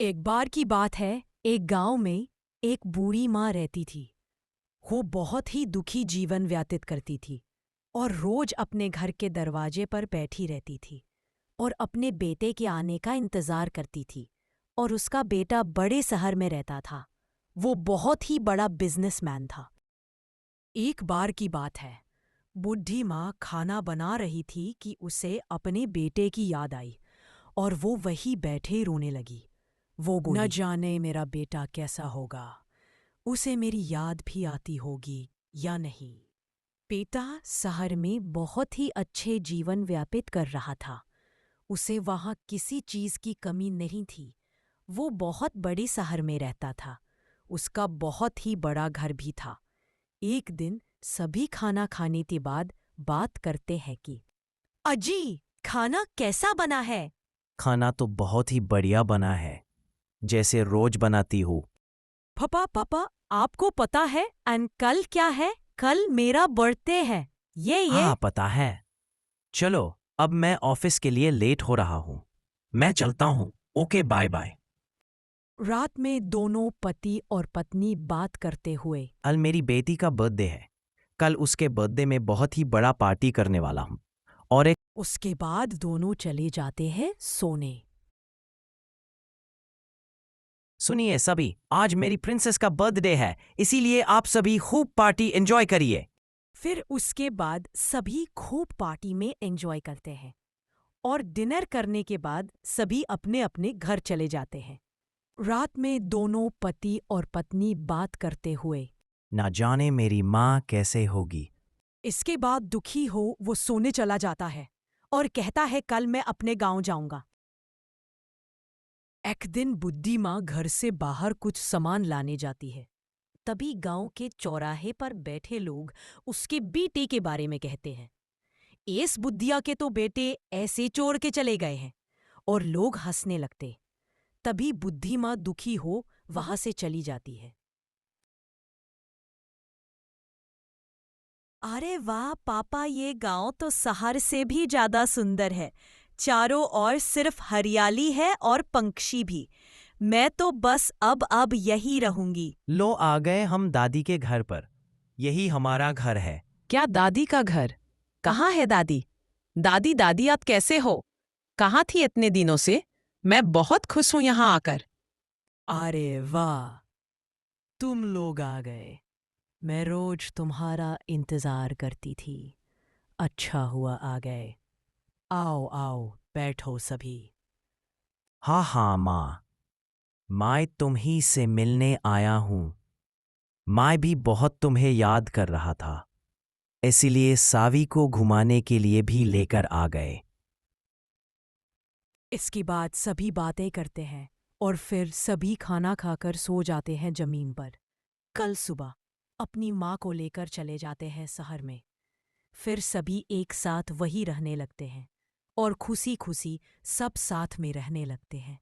एक बार की बात है, एक गांव में एक बूढ़ी माँ रहती थी। वो बहुत ही दुखी जीवन व्यतीत करती थी और रोज अपने घर के दरवाजे पर बैठी रहती थी और अपने बेटे के आने का इंतजार करती थी। और उसका बेटा बड़े शहर में रहता था। वो बहुत ही बड़ा बिजनेसमैन था। एक बार की बात है, बूढ़ी माँ खाना बना रही थी कि उसे अपने बेटे की याद आई और वो वहीं बैठे रोने लगी। वो बोली, न जाने मेरा बेटा कैसा होगा, उसे मेरी याद भी आती होगी या नहीं। बेटा शहर में बहुत ही अच्छे जीवन व्यापित कर रहा था। उसे वहाँ किसी चीज की कमी नहीं थी। वो बहुत बड़े शहर में रहता था। उसका बहुत ही बड़ा घर भी था। एक दिन सभी खाना खाने के बाद बात करते हैं कि अजी, खाना कैसा बना है? खाना तो बहुत ही बढ़िया बना है, जैसे रोज बनाती हूँ। पापा पापा, आपको पता है कल क्या है? कल मेरा बर्थडे है। ये हाँ, पता है। चलो, अब मैं ऑफिस के लिए लेट हो रहा हूँ। मैं चलता हूँ। Okay, bye bye. रात में दोनों पति और पत्नी बात करते हुए, कल मेरी बेटी का बर्थडे है। कल उसके बर्थडे में बहुत ही बड़ा पार्टी करने वाला हूँ। और एक उसके बाद दोनों चले जाते हैं सोने। सुनिए सभी, आज मेरी प्रिंसेस का बर्थडे है, इसीलिए आप सभी खूब पार्टी एंजॉय करिए। फिर उसके बाद सभी खूब पार्टी में एंजॉय करते हैं और डिनर करने के बाद सभी अपने अपने घर चले जाते हैं। रात में दोनों पति और पत्नी बात करते हुए, ना जाने मेरी माँ कैसे होगी। इसके बाद दुखी हो वो सोने चला जाता है और कहता है कल मैं अपने गांव जाऊंगा। एक दिन बुड्ढी माँ घर से बाहर कुछ सामान लाने जाती है। तभी गांव के चौराहे पर बैठे लोग उसके बेटे के बारे में कहते हैं, इस बुद्धिया के तो बेटे ऐसे चोर के चले गए हैं। और लोग हंसने लगते। तभी बुद्धि माँ दुखी हो वहां से चली जाती है। अरे वाह पापा, ये गांव तो शहर से भी ज्यादा सुंदर है। चारों ओर सिर्फ हरियाली है और पंछी भी। मैं तो बस अब यही रहूंगी। लो, आ गए हम दादी के घर पर। यही हमारा घर है। क्या दादी का घर? कहाँ है दादी? दादी दादी, आप कैसे हो? कहाँ थी इतने दिनों से? मैं बहुत खुश हूँ यहाँ आकर। अरे वाह, तुम लोग आ गए। मैं रोज तुम्हारा इंतजार करती थी। अच्छा हुआ आ गए। आओ आओ, बैठो सभी। हाँ हाँ माँ, मैं तुम ही से मिलने आया हूँ। मैं भी बहुत तुम्हें याद कर रहा था, इसीलिए सावी को घुमाने के लिए भी लेकर आ गए। इसके बाद सभी बातें करते हैं और फिर सभी खाना खाकर सो जाते हैं जमीन पर। कल सुबह अपनी माँ को लेकर चले जाते हैं शहर में। फिर सभी एक साथ वही रहने लगते हैं और खुशी खुशी सब साथ में रहने लगते हैं।